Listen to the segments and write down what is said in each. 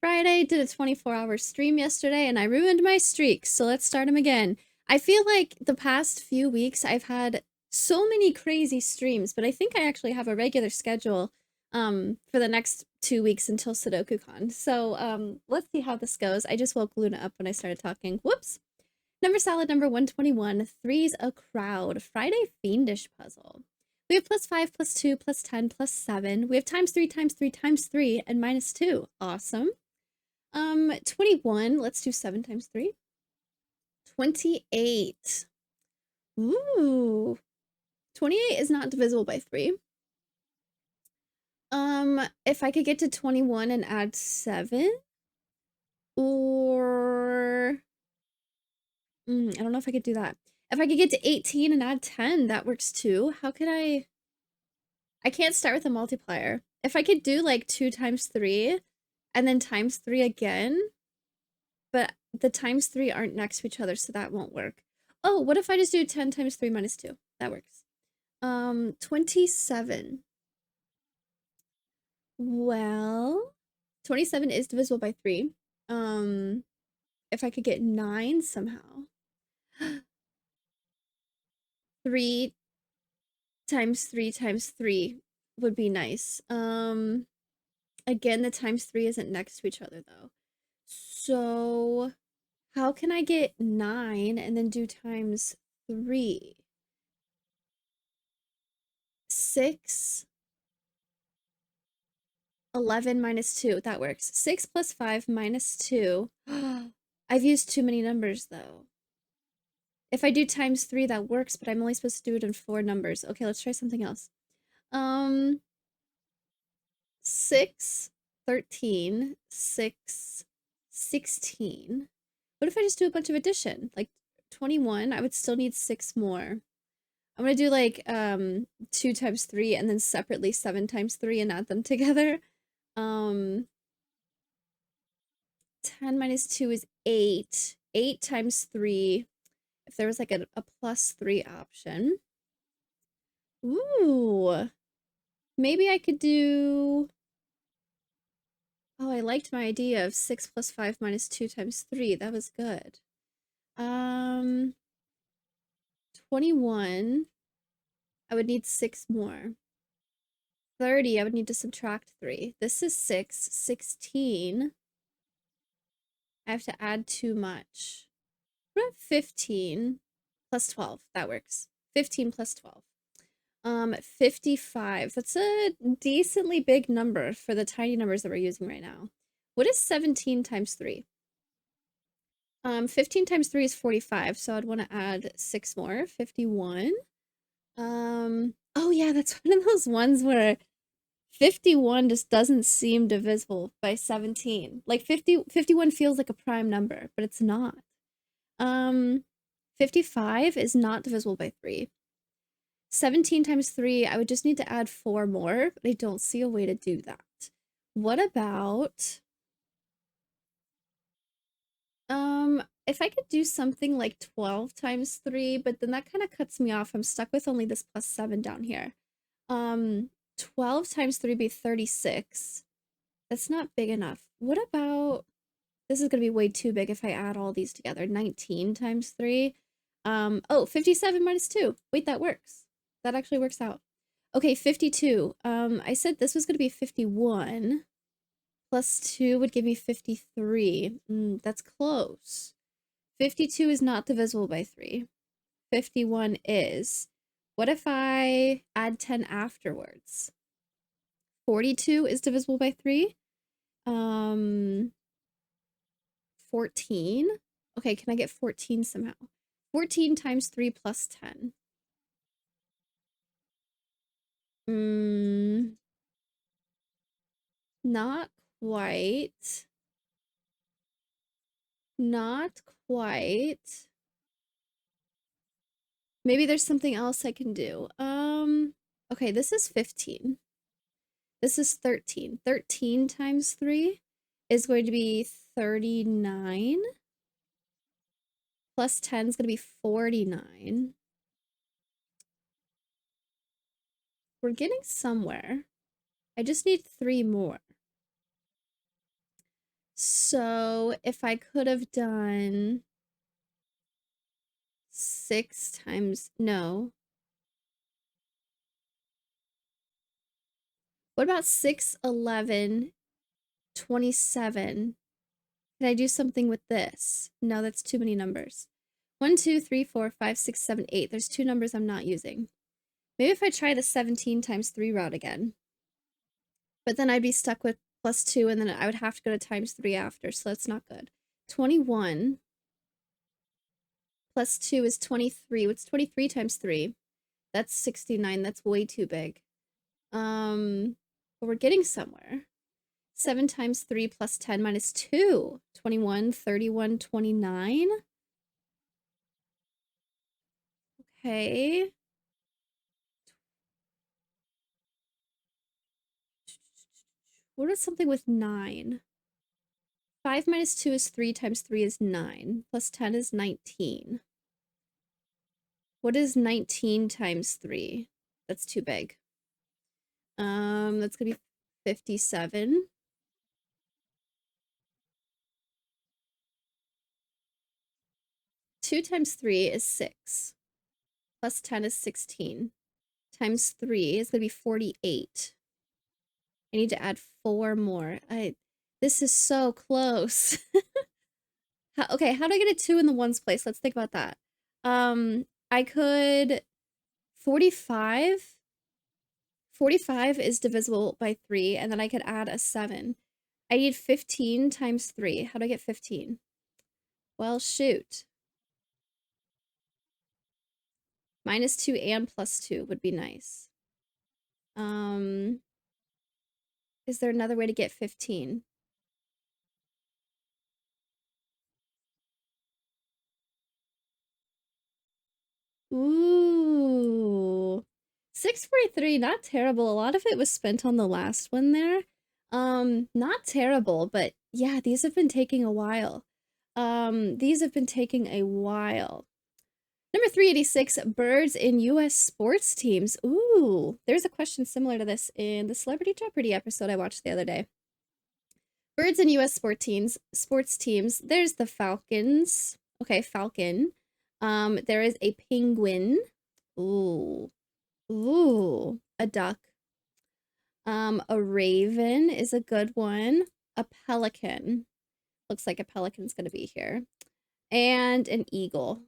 Friday, did a 24-hour stream yesterday, and I ruined my streak, so let's start them again. I feel like the past few weeks I've had so many crazy streams, but I think I actually have a regular schedule for the next 2 weeks until SudokuCon. So let's see how this goes. I just woke Luna up when I started talking. Whoops. Number salad number 121. Three's a crowd. Friday fiendish puzzle. We have +5, +2, +10, +7. We have ×3, ×3, ×3, and -2. Awesome. 21. Let's do 7 × 3. 28. Ooh. 28 is not divisible by 3. If I could get to 21 and add 7, or I don't know if I could do that. If I could get to 18 and add 10, that works too. How could I can't start with a multiplier. If I could do like 2 × 3 and then ×3 again, but the ×3 aren't next to each other, so that won't work. Oh, what if I just do 10 × 3 - 2? That works. 27. Well, 27 is divisible by 3. If I could get 9 somehow. 3 × 3 × 3 would be nice. Again, the ×3 isn't next to each other though. So how can I get 9 and then do ×3? 6, 11 - 2. That works. 6 + 5 - 2. I've used too many numbers though. If I do ×3, that works, but I'm only supposed to do it in 4 numbers. Okay, let's try something else. 6, 13, 6, 16. What if I just do a bunch of addition? Like 21, I would still need 6 more. I'm gonna do like 2 × 3 and then separately 7 × 3 and add them together. 10 - 2 is 8. 8 × 3. If there was like a +3 option. Ooh. Maybe I could do... Oh, I liked my idea of 6 + 5 - 2 × 3. That was good. 21. I would need 6 more. 30, I would need to subtract 3. This is 6. 16. I have to add too much. What about 15 + 12? That works. 15 + 12. 55. That's a decently big number for the tiny numbers that we're using right now. What is 17 × 3? 15 × 3 is 45, so I'd want to add 6 more. 51. Oh yeah, that's one of those ones where 51 just doesn't seem divisible by 17. Like 51 feels like a prime number, but it's not. 55 is not divisible by 3. 17 × 3, I would just need to add 4 more, but I don't see a way to do that. What about... if I could do something like 12 × 3, but then that kind of cuts me off. I'm stuck with only this +7 down here. 12 × 3 would be 36. That's not big enough. What about... This is going to be way too big if I add all these together. 19 × 3. Oh, 57 - 2. Wait, that works. That actually works out. Okay, 52. I said this was going to be 51. +2 would give me 53. That's close. 52 is not divisible by 3. 51 is. What if I add 10 afterwards? 42 is divisible by 3. 14. Okay, can I get 14 somehow? 14 × 3 + 10. Not quite. Not quite. Maybe there's something else I can do. Okay, this is 15. This is 13. 13 × 3 is going to be 39. +10 is going to be 49. We're getting somewhere. I just need 3 more. So if I could have done 6 times, no. What about 6, 11, 27? Can I do something with this? No, that's too many numbers. 1, 2, 3, 4, 5, 6, 7, 8. There's 2 numbers I'm not using. Maybe if I try the 17 times 3 route again. But then I'd be stuck with +2, and then I would have to go to times 3 after, so that's not good. 21 plus 2 is 23. What's 23 times 3? That's 69. That's way too big. But we're getting somewhere. 7 times 3 plus 10 minus 2. 21, 31, 29. Okay. What is something with 9? 5 minus 2 is 3 times 3 is 9. Plus 10 is 19. What is 19 times 3? That's too big. That's gonna be 57. 2 times 3 is 6. Plus 10 is 16. Times 3 is gonna be 48. I need to add 4 more. This is so close. Okay, how do I get a 2 in the ones place? Let's think about that. I could 45. 45 is divisible by 3, and then I could add a 7. I need 15 times 3. How do I get 15? Well, shoot. Minus 2 and plus 2 would be nice. Is there another way to get 15? Ooh. 643, not terrible. A lot of it was spent on the last one there. Not terrible, but yeah, these have been taking a while. These have been taking a while. Number 386, birds in US sports teams. Ooh, there's a question similar to this in the Celebrity Jeopardy episode I watched the other day. Birds in US sports teams. There's the Falcons. Okay, Falcon. There is a penguin. Ooh. Ooh, a duck. A raven is a good one. A pelican. Looks like a pelican's gonna be here. And an eagle.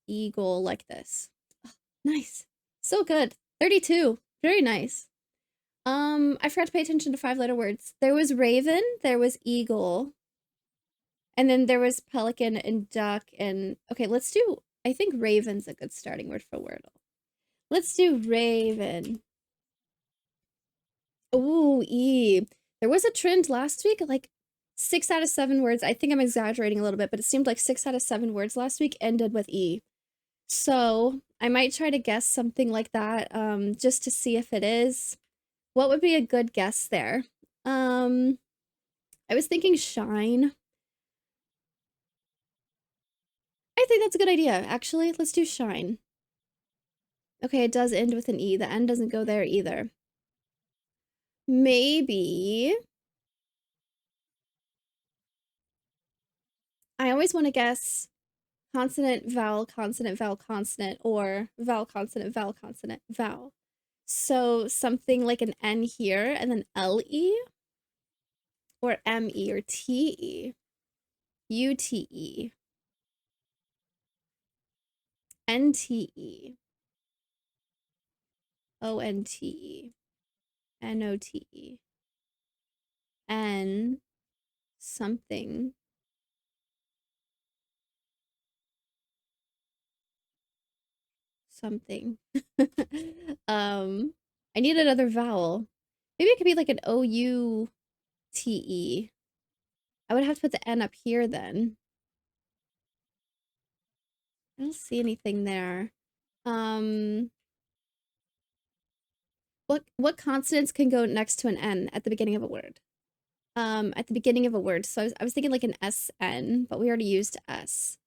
Eagle like this. Oh, nice. So good. 32. Very nice. I forgot to pay attention to 5-letter words. There was raven, there was eagle, and then there was pelican and duck and okay, let's do I think raven's a good starting word for Wordle. Let's do raven. Ooh, E. There was a trend last week, like 6 out of 7 words. I think I'm exaggerating a little bit, but it seemed like 6 out of 7 words last week ended with E. So I might try to guess something like that, just to see if it is. What would be a good guess there? I was thinking shine. I think that's a good idea, actually. Let's do shine. Okay, it does end with an E. The N doesn't go there either. Maybe. I always want to guess consonant, vowel, consonant, vowel, consonant, or vowel, consonant, vowel, consonant, vowel. So something like an N here, and then L-E, or M-E, or T-E, U-T-E, N-T-E, O-N-T-E, N-O-T-E, N something, something. I need another vowel. Maybe it could be like an O-U-T-E. I would have to put the N up here then. I don't see anything there. Um, what consonants can go next to an N at the beginning of a word? At the beginning of a word. So I was thinking like an SN, but we already used S.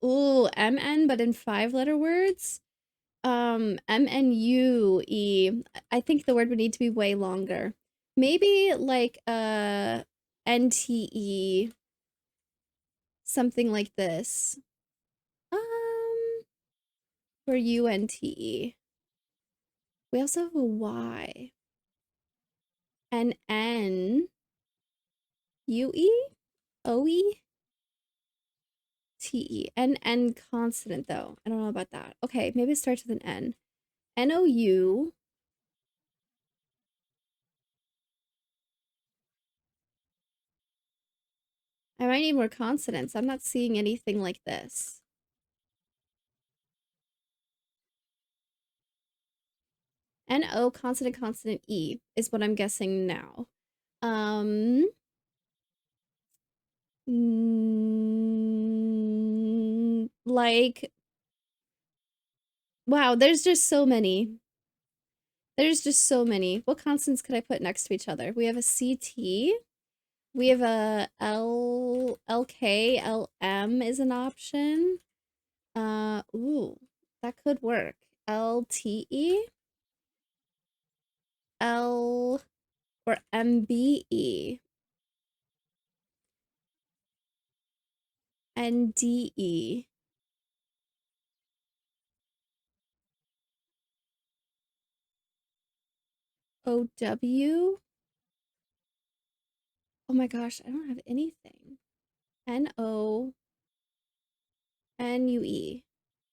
Ooh, MN, but in 5-letter words? MNUE. I think the word would need to be way longer. Maybe like NTE, something like this. For UNTE. We also have a Y. An N. UE? OE? TE. N consonant though. I don't know about that. Okay, maybe it starts with an N. NOU. I might need more consonants. I'm not seeing anything like this. NO consonant consonant E is what I'm guessing now. Like, wow, there's just so many. There's just so many. What consonants could I put next to each other? We have a CT. We have a LK, LM is an option. Ooh, that could work. LTE, L or MBE, NDE, OW. Oh my gosh, I don't have anything. NO, NUE,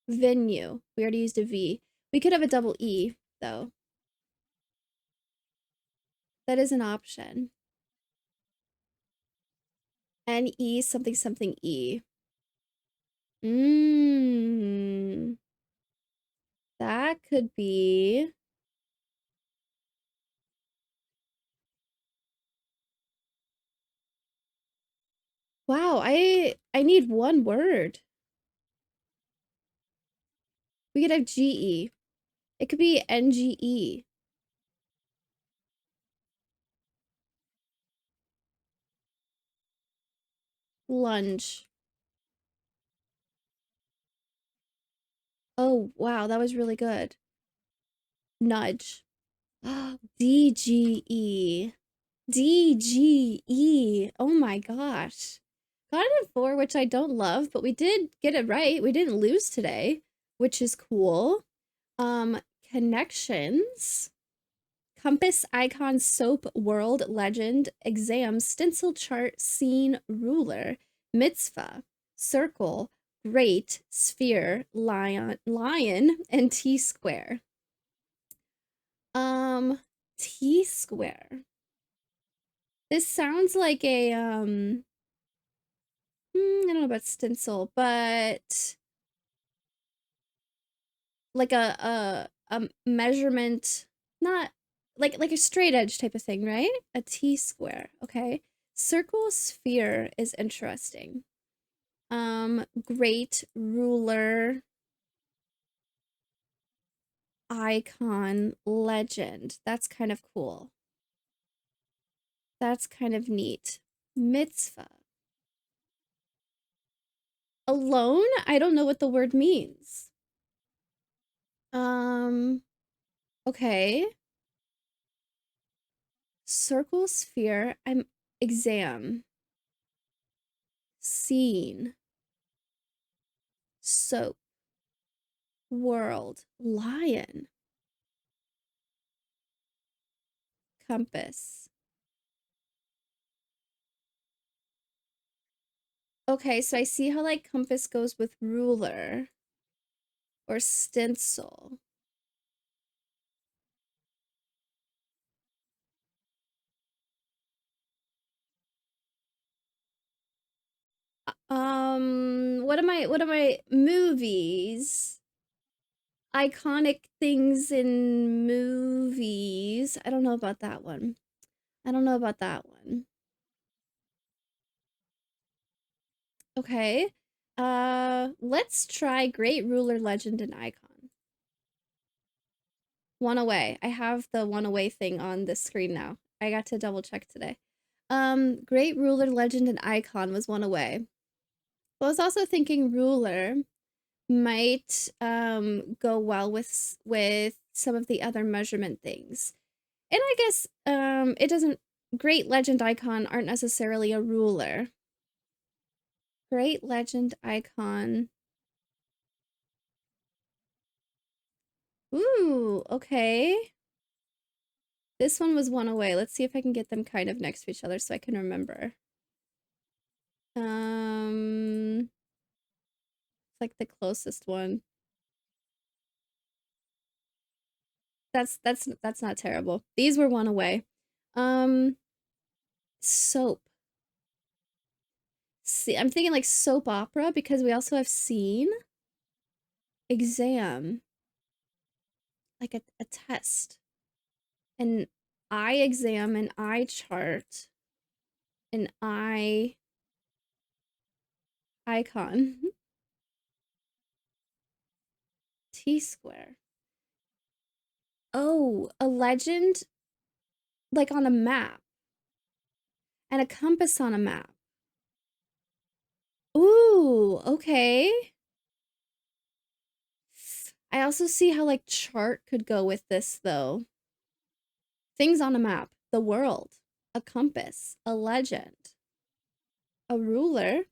venue. We already used a V. We could have a double E though. That is an option. NE something something E. Mmm. That could be. Wow, I need one word. We could have GE. It could be NGE. Lunge. Oh, wow, that was really good. Nudge. DGE. DGE. Oh my gosh. Got it at 4, which I don't love, but we did get it right. We didn't lose today, which is cool. Connections. Compass, icon, soap, world, legend, exam, stencil, chart, scene, ruler, mitzvah, circle, great, sphere, lion, and T-square. T-square. This sounds like a, I don't know about stencil, but like a measurement, not like a straight edge type of thing, right? A T-square, okay. Circle, sphere is interesting. Great, ruler, icon, legend. That's kind of cool. That's kind of neat. Mitzvah. Alone? I don't know what the word means. Okay. Circle, sphere, I'm exam. Scene. Soap. World. Lion. Compass. Okay, so I see how like compass goes with ruler or stencil. What am I movies? Iconic things in movies. I don't know about that one. I don't know about that one. Okay. Let's try great ruler, legend, and icon. One away. I have the one away thing on the screen now. I got to double check today. Great ruler, legend, and icon was one away. But I was also thinking ruler might go well with some of the other measurement things. And I guess it doesn't great legend icon aren't necessarily a ruler. Great legend icon. Ooh, okay. This one was one away. Let's see if I can get them kind of next to each other so I can remember. It's like the closest one. That's not terrible. These were one away. Soap. See, I'm thinking like soap opera because we also have scene, exam, like a test, an eye exam, an eye chart, an eye icon, T square. Oh, a legend like on a map and a compass on a map. Ooh, okay. I also see how like chart could go with this though. Things on a map, the world, a compass, a legend, a ruler.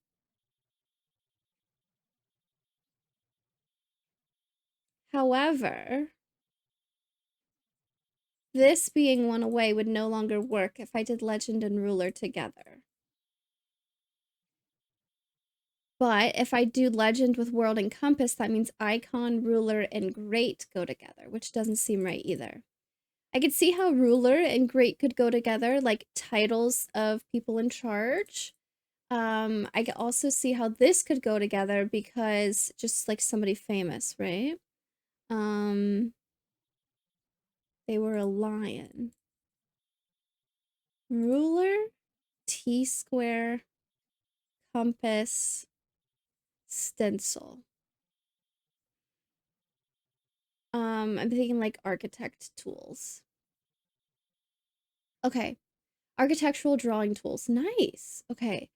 However, this being one away would no longer work if I did legend and ruler together. But if I do legend with world and compass, that means icon, ruler, and great go together, which doesn't seem right either. I could see how ruler and great could go together, like titles of people in charge. I could also see how this could go together because just like somebody famous, right? Um, they were a lion. Ruler, T square, compass, stencil. I'm thinking like architect tools. Okay. Architectural drawing tools. Nice. Okay.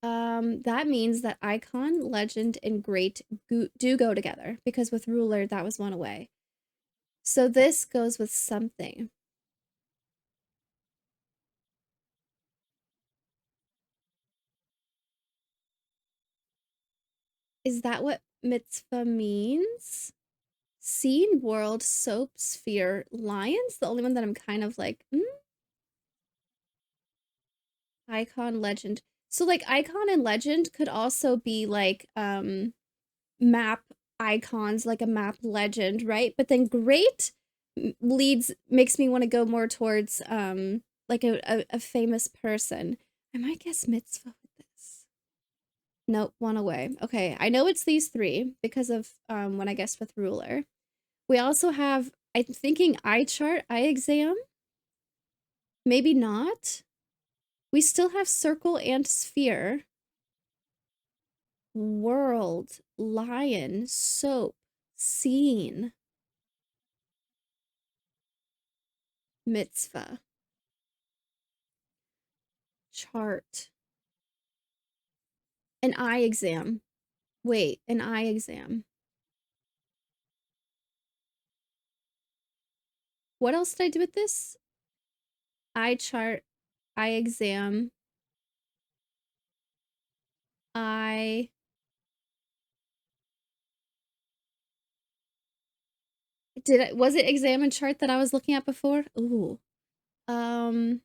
That means that icon, legend, and great do go together because with ruler, that was one away. So this goes with something. Is that what mitzvah means? Scene, world, soap, sphere, lion's the only one that I'm kind of like, icon, legend. So like icon and legend could also be like map icons, like a map legend, right? But then great makes me want to go more towards like a famous person. I might guess mitzvah with this. Nope, one away. Okay, I know it's these three because of when I guessed with ruler. We also have, I'm thinking eye chart, eye exam. Maybe not. We still have circle and sphere. World, lion, soap, scene, mitzvah, chart, an eye exam. Wait, an eye exam. What else did I do with this? Eye chart, eye exam, eye. Was it exam and chart that I was looking at before? Ooh. Um,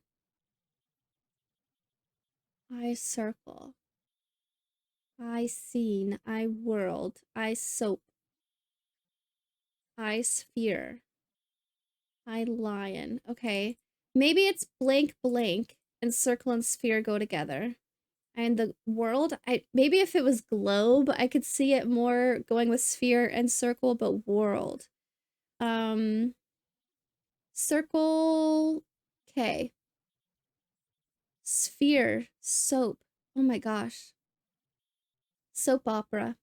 eye circle, eye scene, eye world, eye soap, eye sphere, eye lion. Okay. Maybe it's blank blank and circle and sphere go together. And the world, I maybe if it was globe, I could see it more going with sphere and circle, but world. Um circle, okay. Sphere, soap. Oh my gosh. Soap opera.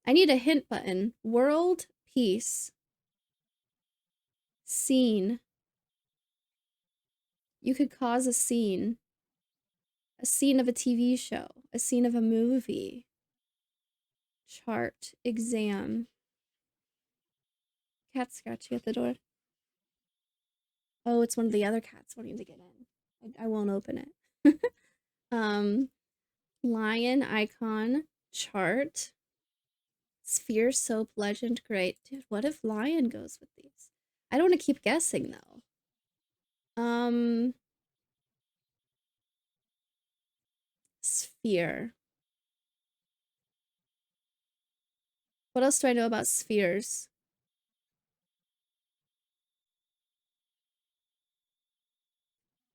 I need a hint button. World, peace. Scene. You could cause a scene. A scene of a TV show. A scene of a movie. Chart. Exam. Cat scratching at the door. Oh, it's one of the other cats wanting to get in. I won't open it. Lion icon, chart, sphere, soap, legend, great. Dude, what if lion goes with these? I don't want to keep guessing though. Sphere. What else do I know about spheres?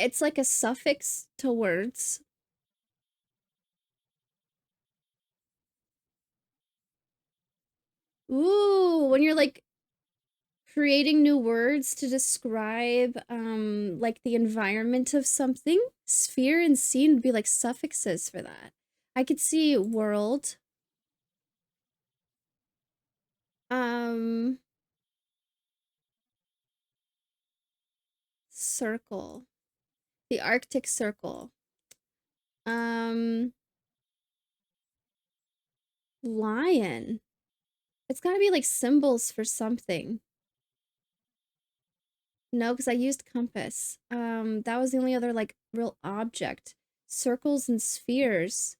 It's like a suffix to words. Ooh, when you're like creating new words to describe like the environment of something, sphere and scene would be like suffixes for that. I could see world. Circle. The Arctic Circle. Lion. It's gotta be like symbols for something. No, because I used compass. That was the only other like real object. Circles and spheres.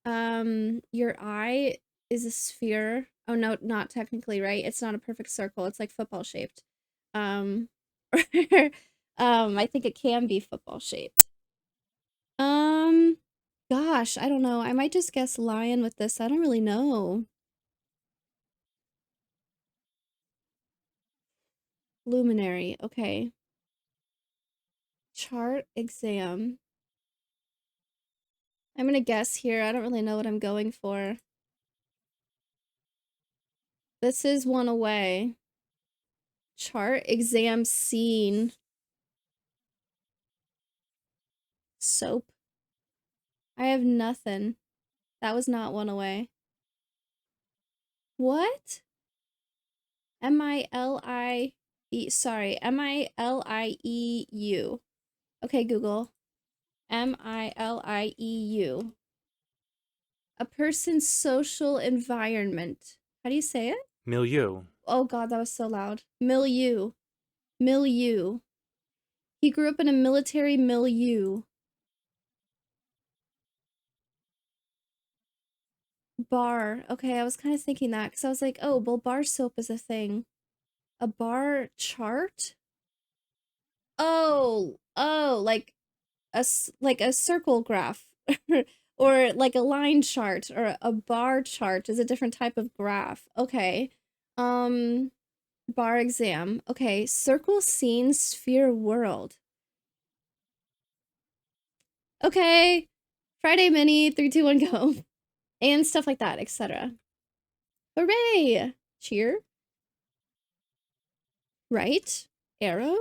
Your eye is a sphere. Oh no, not technically, right? It's not a perfect circle. It's like football shaped. Um, I think it can be football shaped. Gosh, I don't know. I might just guess lion with this. I don't really know. Luminary. Okay. Chart exam. I'm gonna guess here. I don't really know what I'm going for. This is one away. Chart exam scene. Soap. I have nothing. That was not one away. What? M-I-L-I-E. Sorry. M-I-L-I-E-U. Okay, Google. M-I-L-I-E-U. A person's social environment. How do you say it? Milieu. Oh god, that was so loud. Milieu. Milieu. He grew up in a military milieu. Bar. Okay, I was kind of thinking that because I was like, oh, well, bar soap is a thing. A bar chart? Oh, like a circle graph or like a line chart or a bar chart is a different type of graph. Okay. Bar exam. Okay, circle scene sphere world. Okay. Friday mini 3 2 1 go. And stuff like that, etc. Hooray! Cheer. Right. Arrow.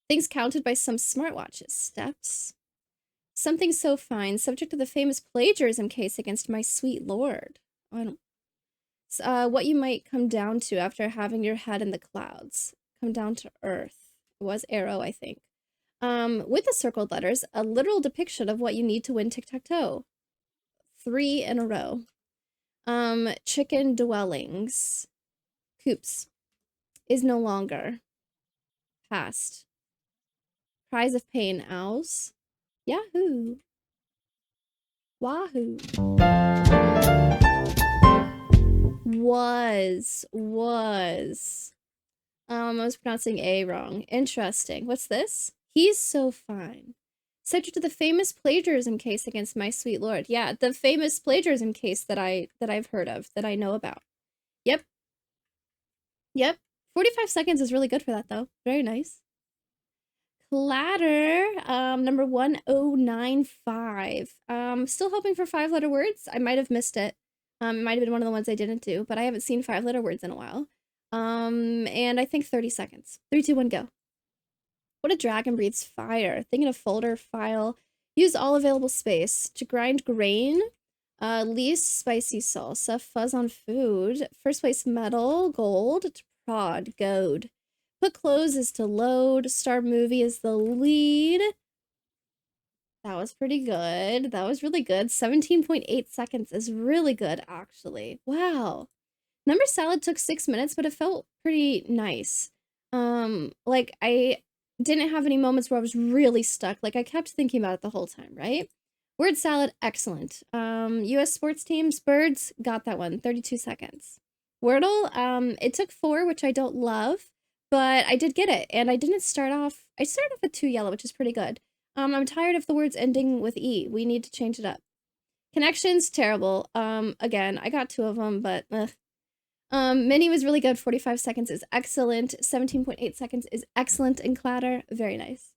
Things counted by some smartwatches. Steps. Something so fine, subject to the famous plagiarism case against my sweet lord. I don't. What you might come down to after having your head in the clouds. Come down to earth. It was arrow, I think. With the circled letters, a literal depiction of what you need to win tic-tac-toe. 3 in a row. Chicken dwellings. Coops. Is no longer. Past. Cries of pain. Owls. Yahoo. Wahoo. Was. I was pronouncing A wrong. Interesting. What's this? He's so fine. Subject to the famous plagiarism case against my sweet lord. Yeah, the famous plagiarism case that I've heard of, that I know about. Yep. 45 seconds is really good for that though. Very nice. Cladder, number 1095. Still hoping for 5-letter words. I might have missed it. It might have been one of the ones I didn't do, but I haven't seen 5-letter words in a while. And I think 30 seconds. 3 2 1 go. What a dragon breathes fire. Think in a folder, file. Use all available space. To grind grain. Least spicy salsa. Fuzz on food. First place metal. Gold. To prod. Goad. Put clothes is to load. Star movie is the lead. That was pretty good. That was really good. 17.8 seconds is really good, actually. Wow. Number salad took 6 minutes, but it felt pretty nice. Like, I didn't have any moments where I was really stuck. Like, I kept thinking about it the whole time, right? Word salad, excellent. US sports teams, birds, got that one, 32 seconds. Wordle, it took 4, which I don't love, but I did get it. And I started off with 2 yellow, which is pretty good. I'm tired of the words ending with E. We need to change it up. Connections, terrible. Again, I got 2 of them, but Mini was really good. 45 seconds is excellent. 17.8 seconds is excellent in Cladder. Very nice.